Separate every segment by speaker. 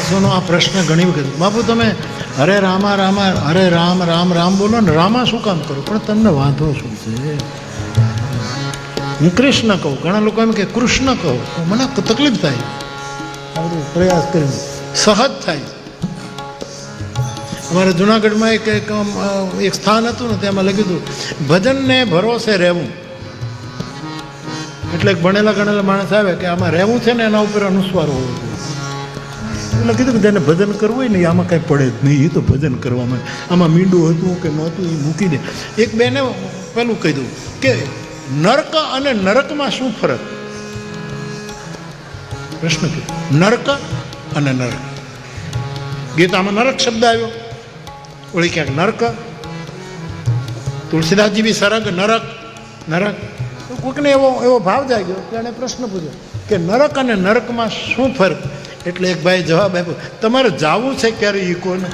Speaker 1: માણસોનો આ પ્રશ્ન ઘણી વખત, બાપુ તમે હરે રામા રામા હરે રામ રામ રામ બોલો ને, રામા શું કામ કરો? પણ તમને વાંધો શું છે? હું કૃષ્ણ કહું, ઘણા લોકો એમ કે કૃષ્ણ કહું, મને તકલીફ થાય. બધું પ્રયાસ કરીને સહજ થાય. અમારે જુનાગઢમાં એક સ્થાન હતું ને, તેમાં લખ્યું હતું ભજનને ભરોસે રહેવું. એટલે એક ભણેલા ગણેલા માણસ આવે કે આમાં રહેવું છે ને એના ઉપર અનુસ્વાર હોવો જોઈએ. એટલે કીધું કે જેને ભજન કરવું હોય ને આમાં કાંઈ પડે જ નહીં, એ તો ભજન કરવામાં આમાં મીંડું હતું કે નહોતું એ મૂકી દે. એક બેને પેલું કીધું કે નર્ક અને નરકમાં શું ફરક? પ્રશ્ન કીધો નર્ક અને નરક. ગીતામાં નરક શબ્દ આવ્યો, ઓળી ક્યાંક નર્ક. તુલસીદાસજી બી સરગ નરક નરક. કોઈકને એવો ભાવ જાગ્યો કે એણે પ્રશ્ન પૂછ્યો કે નરક અને નરકમાં શું ફરક? એટલે એક ભાઈ જવાબ આપ્યો, તમારે જાવું છે ક્યારે ઈ કોને?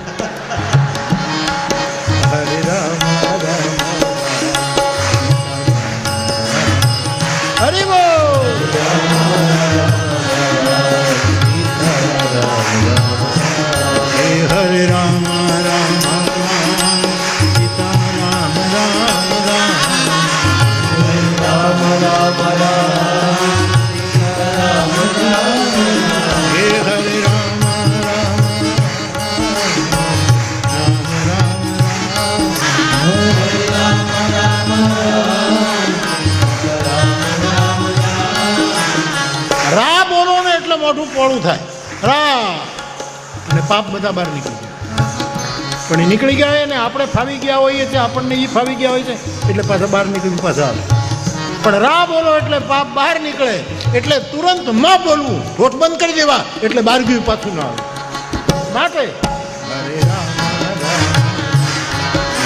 Speaker 1: હરે રામ હરિ બોલ. હરે રામ રામ સીતા રામ રામ રામ રામ રામ મોઢું પોળું થાય રા અને પાપ બધા બહાર નીકળી જાય. પણ એ નીકળી ગયા હોય ને આપણે ફાવી ગયા હોઈએ છીએ, આપણને એ ફાવી ગયા હોય છે એટલે પાછા બહાર નીકળી પાછા આવે. પણ રા બોલો એટલે પાપ બહાર નીકળે, એટલે તુરંત માં બોલવું, ઠોઠ બંધ કરી દેવા એટલે બહાર ગયું પાછું ના આવે. માટે હરે રામ